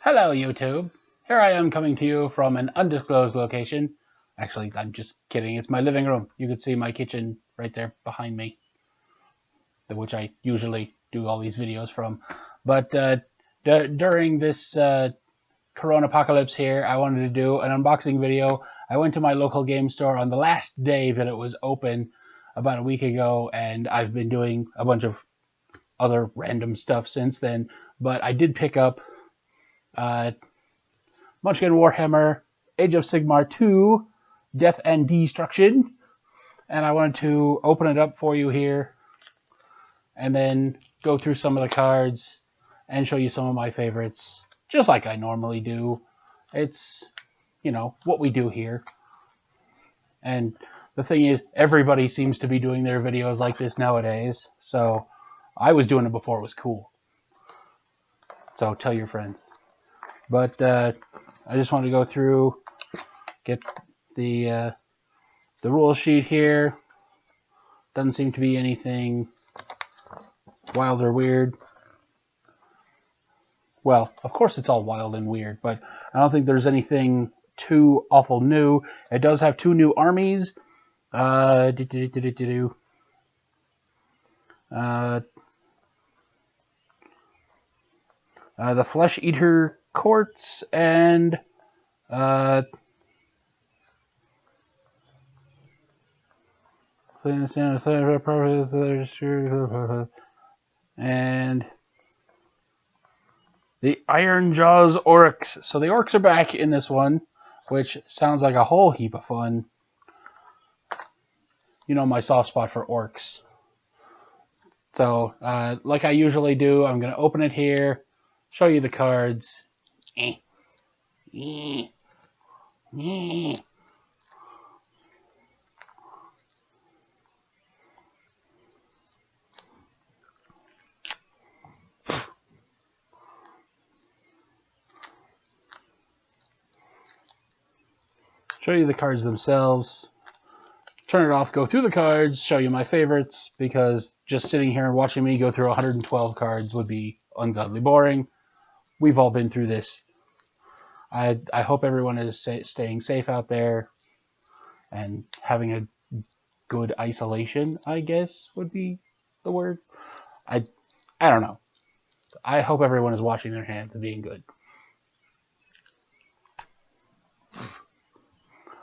Hello, YouTube. Here I am coming to you from an undisclosed location. Actually, I'm just kidding. It's my living room. You can see my kitchen right there behind me, which I usually do all these videos from. But during this Corona apocalypse here, I wanted to do an unboxing video. I went to my local game store on the last day that it was open about a week ago, and I've been doing a bunch of other random stuff since then. But I did pick up Munchkin Warhammer Age of Sigmar 2 Death and Destruction, and I wanted to open it up for you here and then go through some of the cards and show you some of my favorites, just like I normally do. It's, you know, what we do here. And the thing is, everybody seems to be doing their videos like this nowadays, so I was doing it before it was cool. So tell your friends. But I just wanted to go through, get the rule sheet here. Doesn't seem to be anything wild or weird. Well, of course it's all wild and weird, but I don't think there's anything too awful new. It does have two new armies. The Flesh Eater Courts and and the Iron Jaws Orcs. So the orcs are back in this one, which sounds like a whole heap of fun. You know my soft spot for orcs. So, like I usually do, I'm going to open it here, show you the cards. Show you the cards themselves, turn it off, go through the cards, show you my favorites, because just sitting here and watching me go through 112 cards would be ungodly boring. We've all been through this. I hope everyone is staying safe out there and having a good isolation, I guess would be the word. I don't know. I hope everyone is washing their hands and being good.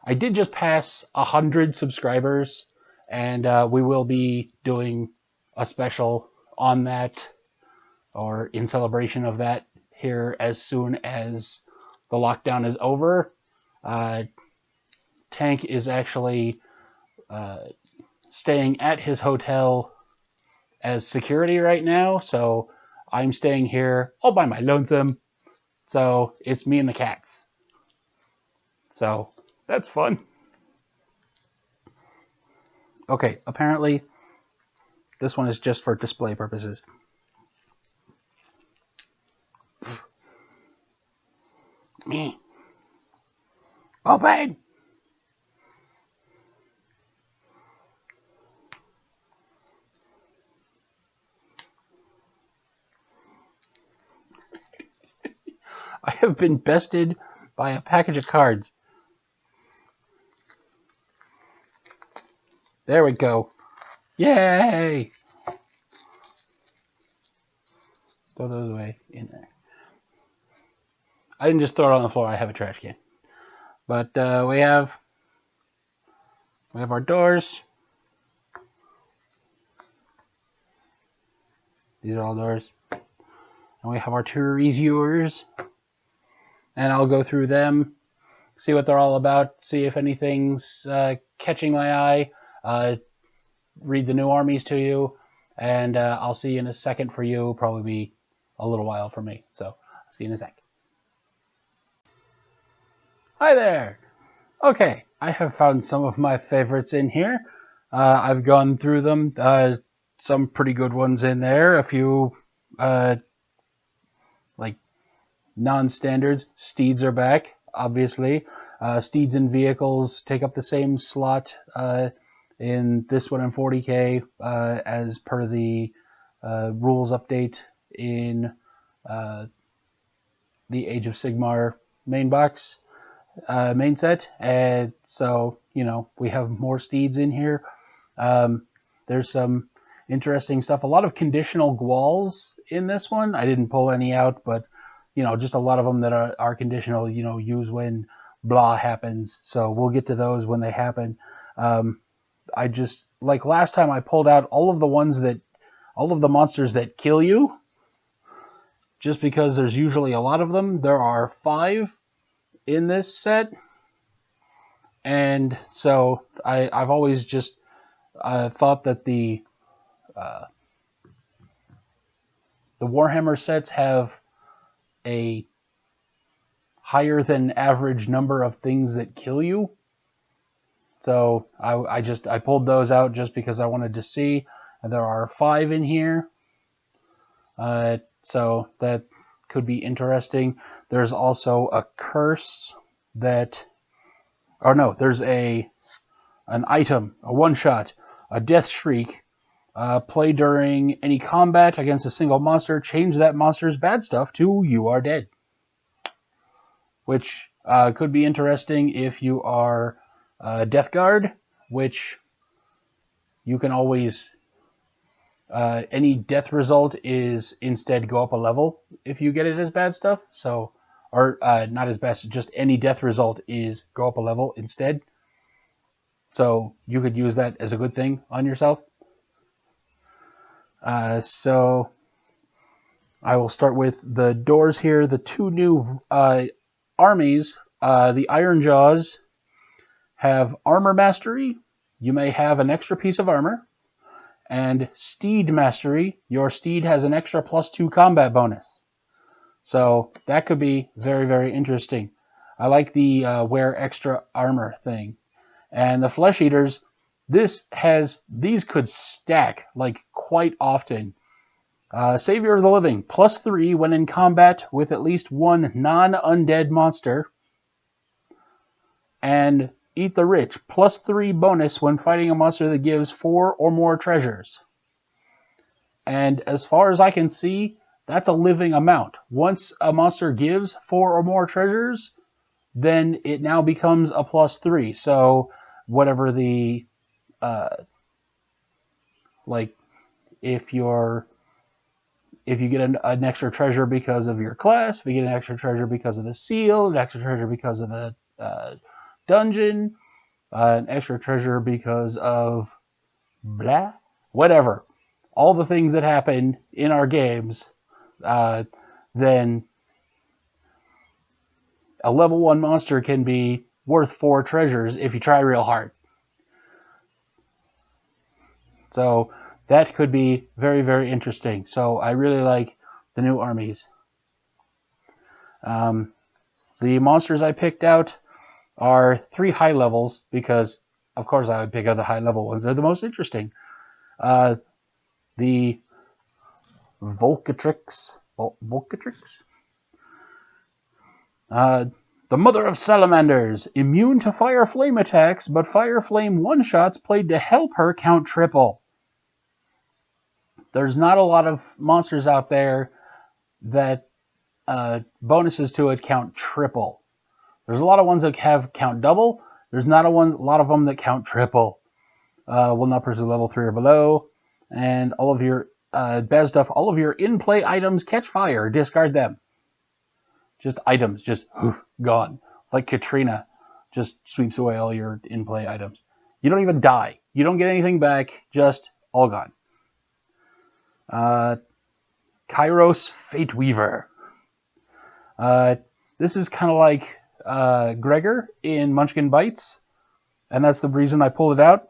I did just pass 100 subscribers, and we will be doing a special on that, or in celebration of that, here as soon as the lockdown is over. Tank is actually staying at his hotel as security right now, so I'm staying here all by my lonesome. So it's me and the cats. So that's fun. Okay, apparently this one is just for display purposes. Me. Open! I have been bested by a package of cards. There we go. Yay! Throw those away in there. I didn't just throw it on the floor. I have a trash can. But we have our doors. These are all doors. And we have our Teresiers. And I'll go through them, see what they're all about, see if anything's catching my eye, read the new armies to you, and I'll see you in a second for you. Probably be a little while for me. So, I'll see you in a sec. Hi there! Okay, I have found some of my favorites in here. I've gone through them. Some pretty good ones in there. A few, like, non-standards. Steeds are back, obviously. Steeds and vehicles take up the same slot in this one in 40k as per the rules update in the Age of Sigmar main box, main set, and so, you know, we have more steeds in here. There's some interesting stuff. A lot of conditional Gwals in this one. I didn't pull any out, but, you know, just a lot of them that are conditional, you know, use when blah happens. So we'll get to those when they happen. I just, like last time, I pulled out all of the monsters that kill you, just because there's usually a lot of them. There are 5 in this set, and so I've always just thought that the Warhammer sets have a higher than average number of things that kill you. So I pulled those out just because I wanted to see. And there are 5 in here. So that could be interesting. There's also a curse that, or no, there's an item, a one-shot, a death shriek. Play during any combat against a single monster. Change that monster's bad stuff to "you are dead," which could be interesting if you are Death Guard, which you can always any death result is instead go up a level if you get it as bad stuff. So, or not as bad, just any death result is go up a level instead. So you could use that as a good thing on yourself. So I will start with the doors here. The 2 new armies, the Iron Jaws, have Armor Mastery. You may have an extra piece of armor. And Steed Mastery. Your steed has an extra +2 combat bonus. So that could be very, very interesting. I like the wear extra armor thing. And the Flesh Eaters, these could stack like quite often. Savior of the Living, +3 when in combat with at least 1 non-undead monster. And Eat the Rich, +3 bonus when fighting a monster that gives 4 or more treasures. And as far as I can see, that's a living amount. Once a monster gives 4 or more treasures, then it now becomes a +3. So whatever the like, if you get an extra treasure because of your class, if you get an extra treasure because of the seal, an extra treasure because of the dungeon, an extra treasure because of blah, whatever, all the things that happen in our games, then a level 1 monster can be worth 4 treasures if you try real hard. So that could be very, very interesting. So I really like the new armies. The monsters I picked out are 3 high levels because, of course, I would pick out the high level ones. They're the most interesting. The Volcatrix. The Mother of Salamanders. Immune to Fire Flame attacks, but Fire Flame one-shots played to help her count triple. There's not a lot of monsters out there that bonuses to it count triple. There's a lot of ones that have count double. There's not a lot of them that count triple. Will not pursue level 3 or below. And all of your bad stuff, all of your in-play items catch fire. Discard them. Just items, just gone. Like Katrina, just sweeps away all your in-play items. You don't even die. You don't get anything back, just all gone. Kairos Fate Weaver. This is kind of like Gregor in Munchkin Bites, and that's the reason I pulled it out.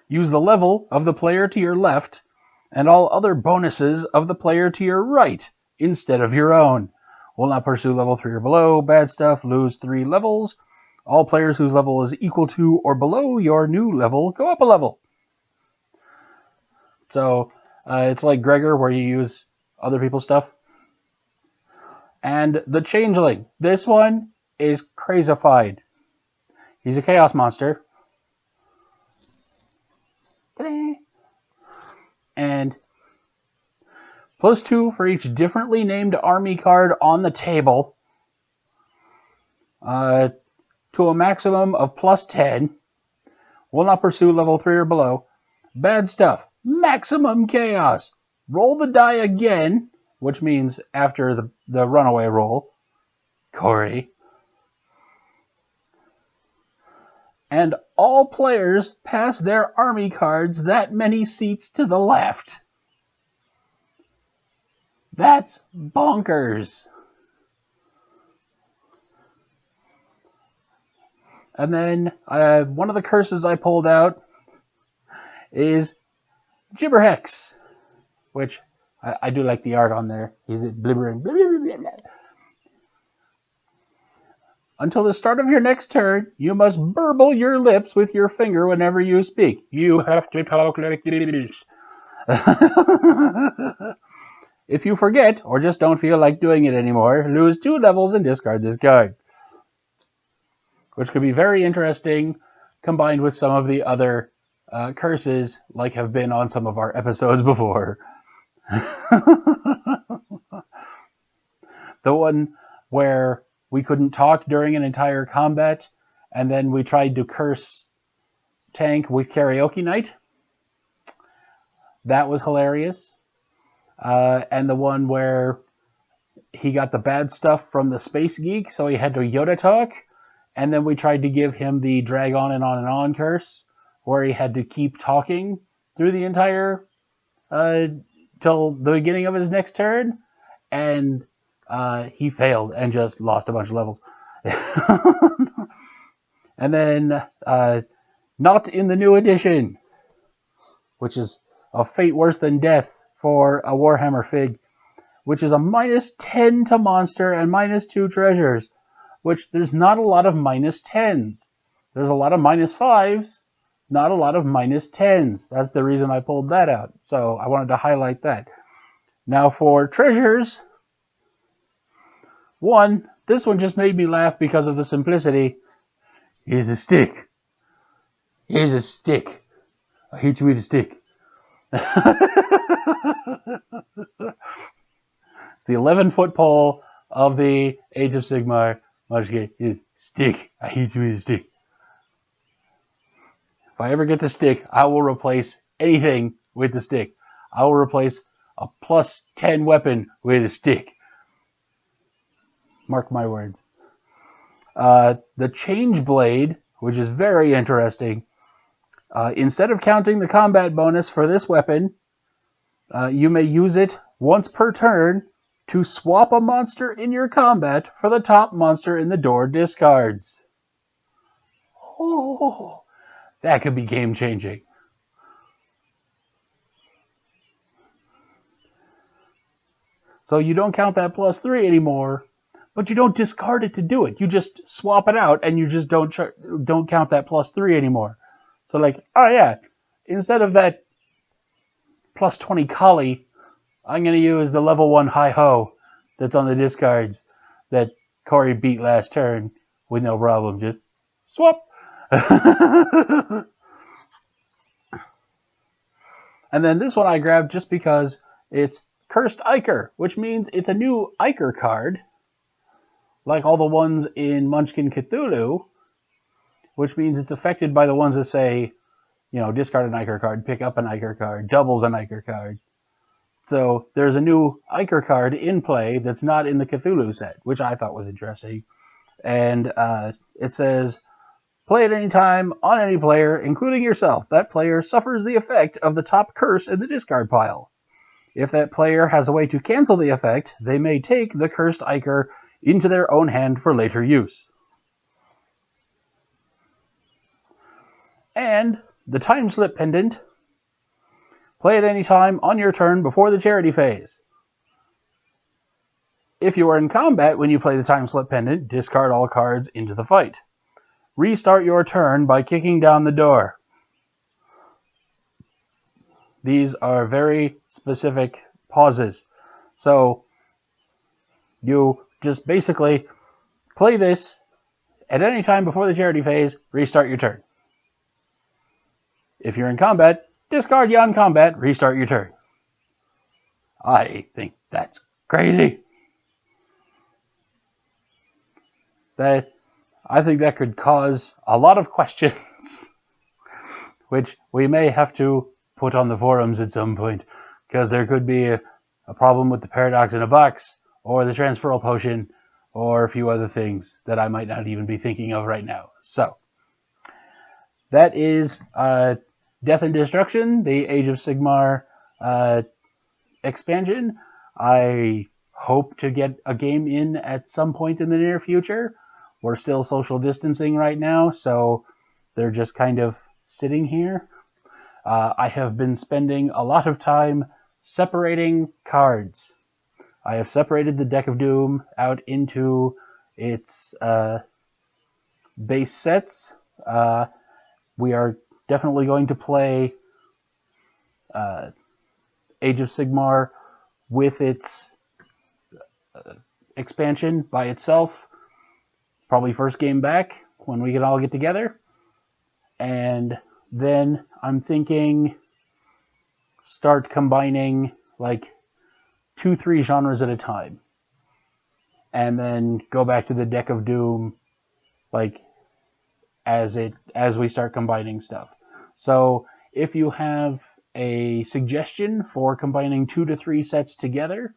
Use the level of the player to your left and all other bonuses of the player to your right instead of your own. Will not pursue level 3 or below. Bad stuff, lose 3 levels. All players whose level is equal to or below your new level go up a level. So it's like Gregor where you use other people's stuff. And the Changeling. This one is crazified. He's a chaos monster. And +2 for each differently named army card on the table, to a maximum of +10. Will not pursue level 3 or below. Bad stuff. Maximum chaos. Roll the die again, which means after the runaway roll. Corey. And all players pass their army cards that many seats to the left. That's bonkers. And then one of the curses I pulled out is Gibberhex, which I do like the art on there. He's blibbering. Until the start of your next turn, you must burble your lips with your finger whenever you speak. You have to talk like this. If you forget, or just don't feel like doing it anymore, lose 2 levels and discard this card. Which could be very interesting, combined with some of the other curses, like have been on some of our episodes before. The one where we couldn't talk during an entire combat, and then we tried to curse Tank with Karaoke Night. That was hilarious. And the one where he got the bad stuff from the Space Geek, so he had to Yoda talk, and then we tried to give him the drag on and on curse, where he had to keep talking through the entire, till the beginning of his next turn, and he failed and just lost a bunch of levels. And then, not in the new edition, which is a fate worse than death for a Warhammer fig, which is a -10 to monster and -2 treasures, which there's not a lot of -10s. There's a lot of -5s, not a lot of -10s. That's the reason I pulled that out. So I wanted to highlight that. Now for treasures, this one just made me laugh because of the simplicity. Here's a stick. Here's a stick. I hit you with a stick. It's the 11-foot pole of the Age of Sigmar. Munchkin is stick. I hit you with a stick. If I ever get the stick, I will replace anything with the stick. I will replace a +10 weapon with a stick. Mark my words. The Change Blade, which is very interesting. Instead of counting the combat bonus for this weapon, you may use it once per turn to swap a monster in your combat for the top monster in the door discards. Oh, that could be game changing. So you don't count that +3 anymore, but you don't discard it to do it. You just swap it out, and you just don't count that +3 anymore. So like, oh yeah, instead of that +20 Kali, I'm going to use the level 1 Hi-Ho that's on the discards that Corey beat last turn with no problem. Just swap. And then this one I grabbed just because it's Cursed Iker, which means it's a new Iker card, like all the ones in Munchkin Cthulhu, which means it's affected by the ones that say, you know, discard an Iker card, pick up an Iker card, doubles an Iker card. So there's a new Iker card in play that's not in the Cthulhu set, which I thought was interesting. And it says, play at any time on any player, including yourself. That player suffers the effect of the top curse in the discard pile. If that player has a way to cancel the effect, they may take the Cursed Iker into their own hand for later use. And the Time Slip Pendant. Play at any time on your turn before the charity phase. If you are in combat when you play the Time Slip Pendant, discard all cards into the fight. Restart your turn by kicking down the door. These are very specific pauses. So you just basically play this at any time before the charity phase, restart your turn. If you're in combat, discard yon combat, restart your turn. I think that's crazy. I think that could cause a lot of questions, which we may have to put on the forums at some point, because there could be a problem with the paradox in a box, or the transferal potion, or a few other things that I might not even be thinking of right now. So, that is Death and Destruction, the Age of Sigmar expansion. I hope to get a game in at some point in the near future. We're still social distancing right now, so they're just kind of sitting here. I have been spending a lot of time separating cards. I have separated the Deck of Doom out into its base sets. We are definitely going to play Age of Sigmar with its expansion by itself. Probably first game back when we can all get together. And then I'm thinking start combining like 2-3 genres at a time. And then go back to the Deck of Doom like as we start combining stuff. So if you have a suggestion for combining 2 to 3 sets together,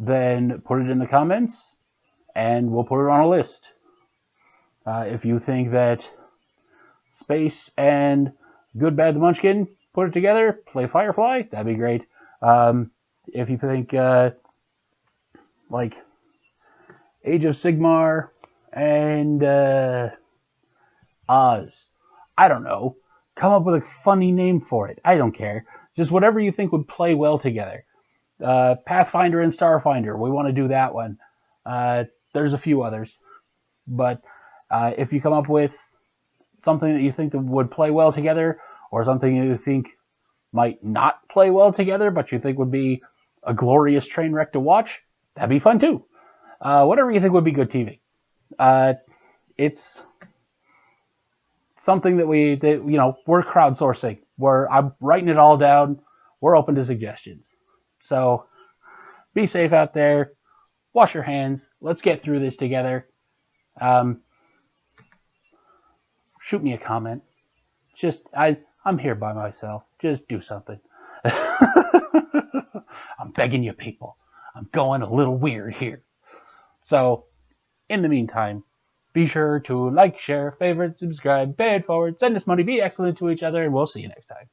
then put it in the comments and we'll put it on a list. If you think that Space and Good Bad the Munchkin, put it together, play Firefly, that'd be great. If you think like Age of Sigmar and Oz, I don't know, come up with a funny name for it. I don't care. Just whatever you think would play well together. Pathfinder and Starfinder, we want to do that one. There's a few others. But if you come up with something that you think that would play well together, or something you think might not play well together, but you think would be a glorious train wreck to watch, that'd be fun too. Whatever you think would be good TV. It's something that we're crowdsourcing. I'm writing it all down. We're open to suggestions. So be safe out there. Wash your hands. Let's get through this together. Shoot me a comment. I'm here by myself. Just do something. I'm begging you people. I'm going a little weird here. So, in the meantime, be sure to like, share, favorite, subscribe, pay it forward, send us money, be excellent to each other, and we'll see you next time.